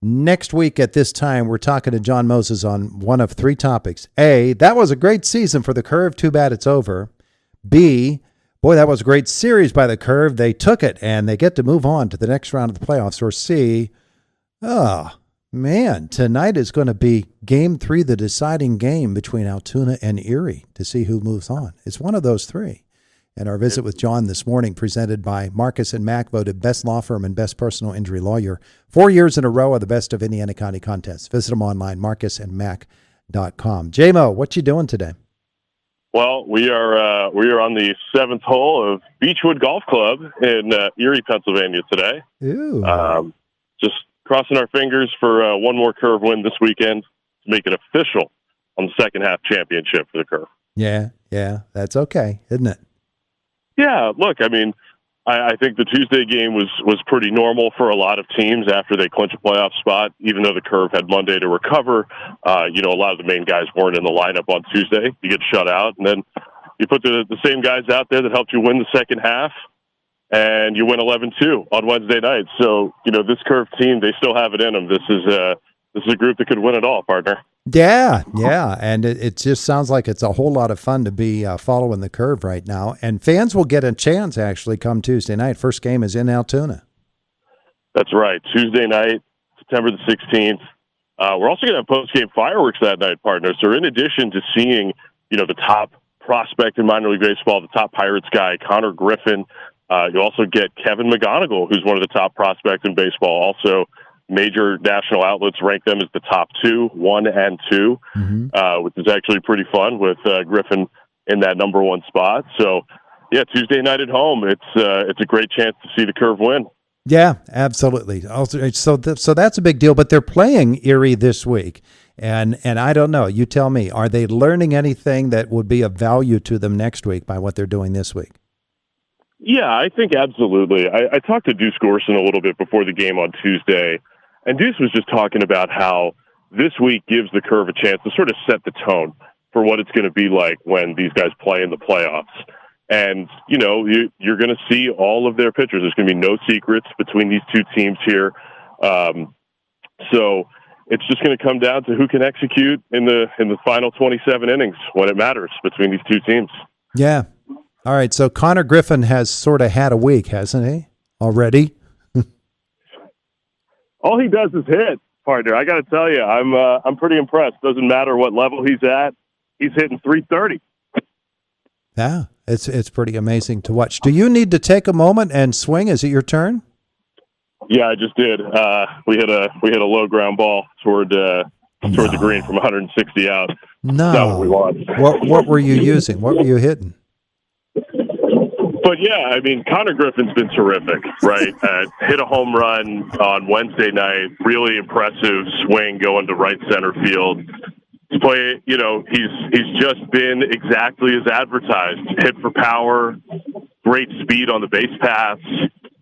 Next week at this time, we're talking to Jon Mozes on one of three topics. A, that was a great season for the Curve. Too bad it's over. B, boy, that was a great series by the Curve. They took it, and they get to move on to the next round of the playoffs. Or C, oh, man, tonight is going to be Game 3, the deciding game between Altoona and Erie to see who moves on. It's one of those three. And our visit with Jon this morning, presented by Marcus and Mack, voted best law firm and best personal injury lawyer 4 years in a row of the best of Indiana County contests. Visit them online, marcusandmack.com. J-Mo, what you doing today? Well, we are on the seventh hole of Beechwood Golf Club in Erie, Pennsylvania today. Ooh. Just crossing our fingers for one more Curve win this weekend to make it official on the second half championship for the Curve. Yeah, that's okay, isn't it? Yeah, look, I mean, I think the Tuesday game was pretty normal for a lot of teams after they clinch a playoff spot, even though the Curve had Monday to recover. A lot of the main guys weren't in the lineup on Tuesday. You get shut out, and then you put the same guys out there that helped you win the second half, and you win 11-2 on Wednesday night. So, this Curve team, they still have it in them. This is a group that could win it all, partner. Yeah, and it just sounds like it's a whole lot of fun to be following the Curve right now. And fans will get a chance, actually, come Tuesday night. First game is in Altoona. That's right. Tuesday night, September the 16th. We're also going to have post-game fireworks that night, partner. So in addition to seeing, the top prospect in minor league baseball, the top Pirates guy, Connor Griffin, you also get Kevin McGonigal, who's one of the top prospects in baseball. Also, major national outlets rank them as the top 2, 1 and 2, which is actually pretty fun with Griffin in that number 1 spot. So, yeah, Tuesday night at home, it's a great chance to see the Curve win. Yeah, absolutely. Also, so that's a big deal. But they're playing Erie this week, and I don't know. You tell me. Are they learning anything that would be of value to them next week by what they're doing this week? Yeah, I think absolutely. I talked to Deuce Gorson a little bit before the game on Tuesday. And Deuce was just talking about how this week gives the Curve a chance to sort of set the tone for what it's going to be like when these guys play in the playoffs. And, you're going to see all of their pitchers. There's going to be no secrets between these two teams here. So it's just going to come down to who can execute in the final 27 innings when it matters between these two teams. Yeah. All right. So Connor Griffin has sort of had a week, hasn't he, already? All he does is hit, partner. I got to tell you, I'm pretty impressed. Doesn't matter what level he's at, he's hitting 330. Yeah, it's pretty amazing to watch. Do you need to take a moment and swing? Is it your turn? Yeah, I just did. We hit a low ground ball toward the green from 160 out. No, not what we want. What were you using? What were you hitting? But yeah, I mean, Connor Griffin's been terrific, right? Hit a home run on Wednesday night. Really impressive swing going to right center field. He's just been exactly as advertised. Hit for power, great speed on the base paths,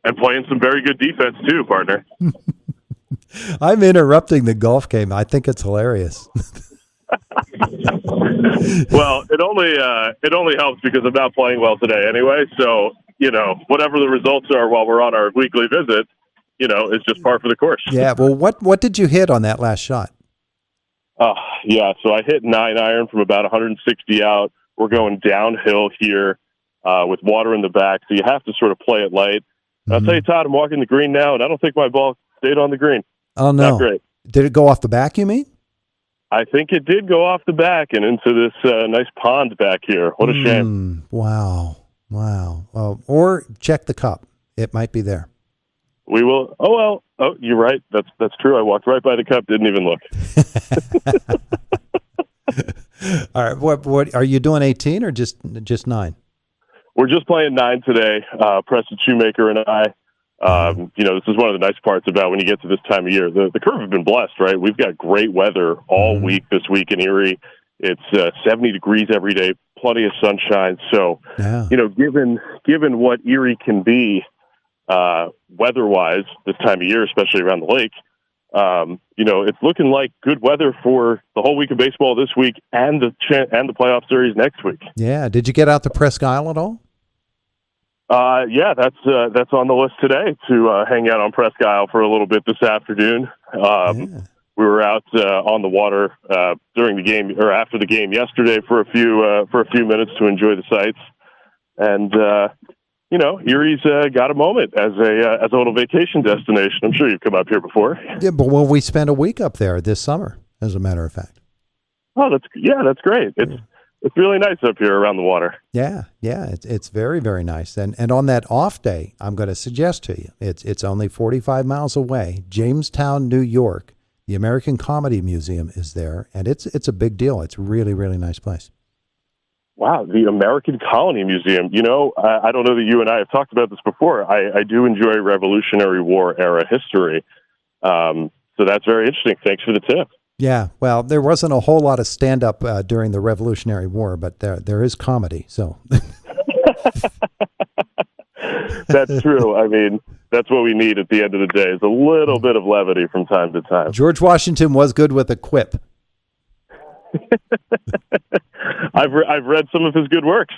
and playing some very good defense too, partner. I'm interrupting the golf game. I think it's hilarious. Well, it only helps because I'm not playing well today anyway. So, whatever the results are while we're on our weekly visit, it's just par for the course. Yeah. Well, what did you hit on that last shot? Yeah. So I hit 9-iron from about 160 out. We're going downhill here with water in the back, so you have to sort of play it light. I'll tell you, Todd, I'm walking the green now, and I don't think my ball stayed on the green. Oh no! Not great. Did it go off the back? You mean? I think it did go off the back and into this nice pond back here. What a shame. Wow. Well, or check the cup. It might be there. We will. Oh, well. Oh, you're right. That's true. I walked right by the cup, didn't even look. All right. What are you doing, 18 or just 9? We're just playing 9 today. Preston Shoemaker and I. This is one of the nice parts about when you get to this time of year. The Curve have been blessed, right? We've got great weather all week this week in Erie. It's 70 degrees every day, plenty of sunshine. So, given what Erie can be weather-wise this time of year, especially around the lake, it's looking like good weather for the whole week of baseball this week and the playoff series next week. Yeah. Did you get out to Presque Isle at all? Yeah, that's on the list today to hang out on Presque Isle for a little bit this afternoon. Yeah. We were out on the water during the game or after the game yesterday for a few minutes to enjoy the sights, and Erie's got a moment as a little vacation destination. I'm sure you've come up here before. Yeah, but well, we spent a week up there this summer, as a matter of fact. Oh, that's great. It's really nice up here around the water. Yeah, it's very, very nice. And on that off day, I'm going to suggest to you, it's only 45 miles away, Jamestown, New York. The American Comedy Museum is there, and it's a big deal. It's a really, really nice place. Wow, the American Colony Museum. I don't know that you and I have talked about this before. I do enjoy Revolutionary War era history, so that's very interesting. Thanks for the tip. Yeah, well, there wasn't a whole lot of stand-up during the Revolutionary War, but there is comedy, so. That's true. I mean, that's what we need at the end of the day, is a little bit of levity from time to time. George Washington was good with a quip. I've read some of his good works.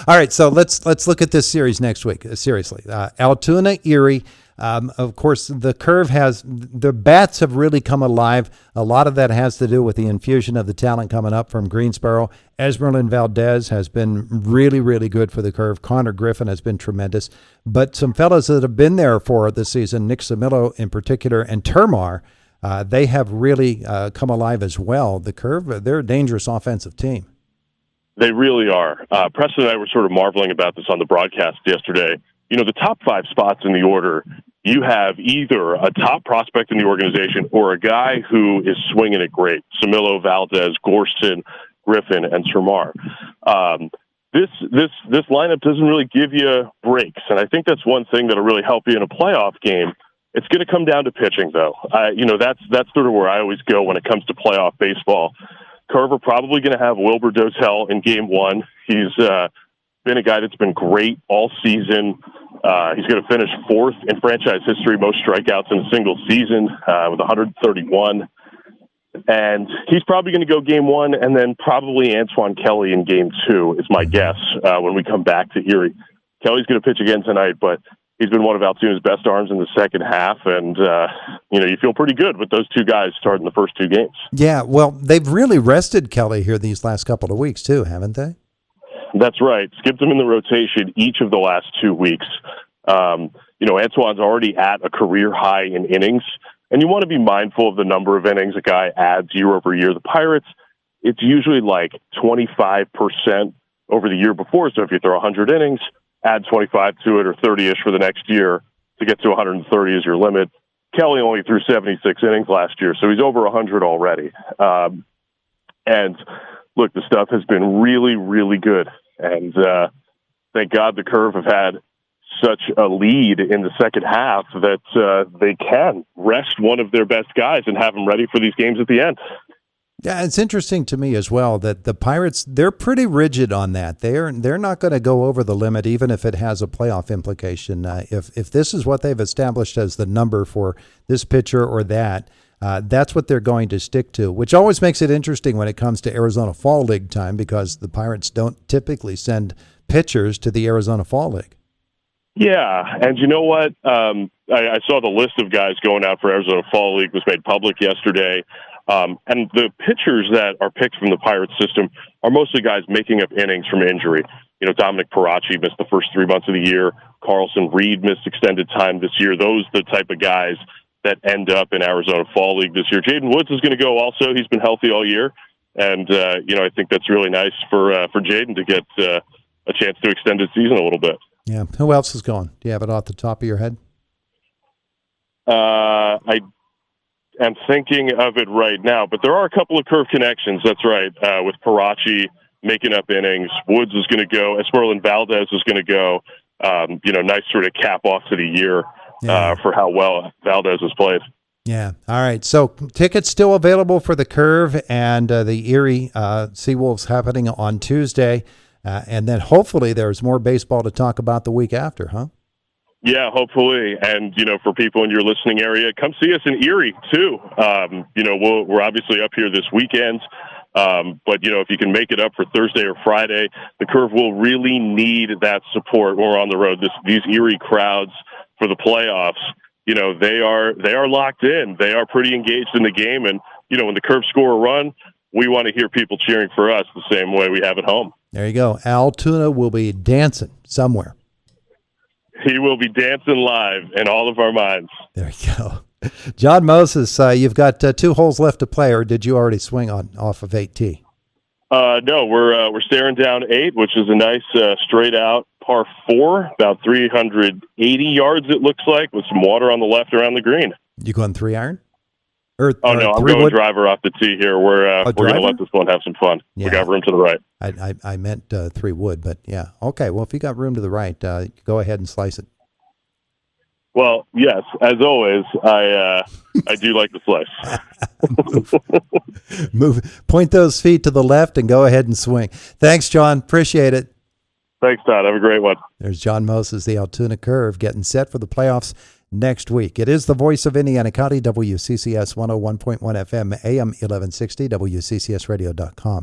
All right, so let's look at this series next week. Seriously, Altoona, Erie. Of course, the Curve the bats have really come alive. A lot of that has to do with the infusion of the talent coming up from Greensboro. Esmeralyn Valdez has been really, really good for the Curve. Connor Griffin has been tremendous. But some fellas that have been there for the season, Nick Samillo in particular, and Termar, they have really come alive as well. The Curve, they're a dangerous offensive team. They really are. Preston and I were sort of marveling about this on the broadcast yesterday. The top 5 spots in the order, you have either a top prospect in the organization or a guy who is swinging it great. Samillo, Valdez, Gorson, Griffin, and Termar. This lineup doesn't really give you breaks, and I think that's one thing that'll really help you in a playoff game. It's going to come down to pitching, though. That's sort of where I always go when it comes to playoff baseball. Curve are probably going to have Wilbur Dotel in Game 1. He's been a guy that's been great all season. He's going to finish 4th in franchise history, most strikeouts in a single season with 131. And he's probably going to go Game 1, and then probably Antoine Kelly in Game 2 is my guess when we come back to Erie. Kelly's going to pitch again tonight, but he's been one of Altoona's best arms in the second half, and you feel pretty good with those two guys starting the first 2 games. Yeah, well, they've really rested Kelly here these last couple of weeks too, haven't they? That's right. Skipped him in the rotation each of the last 2 weeks. Antoine's already at a career high in innings, and you want to be mindful of the number of innings a guy adds year over year. The Pirates, it's usually like 25% over the year before. So if you throw 100 innings, add 25 to it or 30-ish for the next year to get to 130 is your limit. Kelly only threw 76 innings last year, so he's over 100 already. And look, the stuff has been really, really good. And thank God the Curve have had such a lead in the second half that they can rest one of their best guys and have them ready for these games at the end. Yeah, it's interesting to me as well that the Pirates, they're pretty rigid on that. They're not going to go over the limit, even if it has a playoff implication. If this is what they've established as the number for this pitcher or that, that's what they're going to stick to, which always makes it interesting when it comes to Arizona Fall League time because the Pirates don't typically send pitchers to the Arizona Fall League. Yeah, and you know what? I saw the list of guys going out for Arizona Fall League was made public yesterday. And the pitchers that are picked from the Pirates system are mostly guys making up innings from injury. Dominic Parachi missed the first 3 months of the year. Carlson Reed missed extended time this year. Those are the type of guys that end up in Arizona Fall League this year. Jaden Woods is going to go also. He's been healthy all year. And, I think that's really nice for Jaden to get a chance to extend his season a little bit. Yeah. Who else is going? Do you have it off the top of your head? I am thinking of it right now, but there are a couple of Curve connections. That's right. With Parachi making up innings, Woods is going to go. Esmeralyn Valdez is going to go. Nice sort of cap off to the year for how well Valdez has played. Yeah. All right. So tickets still available for the Curve and the Erie Seawolves happening on Tuesday. And then hopefully there's more baseball to talk about the week after, huh? Yeah, hopefully. And, for people in your listening area, come see us in Erie, too. We're obviously up here this weekend. But, if you can make it up for Thursday or Friday, the Curve will really need that support when we're on the road. These Erie crowds for the playoffs, they are locked in. They are pretty engaged in the game. And, when the Curve score a run, we want to hear people cheering for us the same way we have at home. There you go. Altoona will be dancing somewhere. He will be dancing live in all of our minds. There you go. Jon Mozes, you've got 2 holes left to play, or did you already swing off of 8T? No, we're staring down 8, which is a nice straight out par 4, about 380 yards it looks like, with some water on the left around the green. You going 3-iron? No, I'm going driver off the tee here. We're going to let this one have some fun. Yeah. We got room to the right. I meant 3-wood, but yeah. Okay, well, if you got room to the right, go ahead and slice it. Well, yes, as always, I do like the slice. Move. Point those feet to the left and go ahead and swing. Thanks, John. Appreciate it. Thanks, Todd. Have a great one. There's Jon Mozes, the Altoona Curve, getting set for the playoffs next week. It is the voice of Indiana County, WCCS 101.1 FM, AM 1160, WCCSradio.com.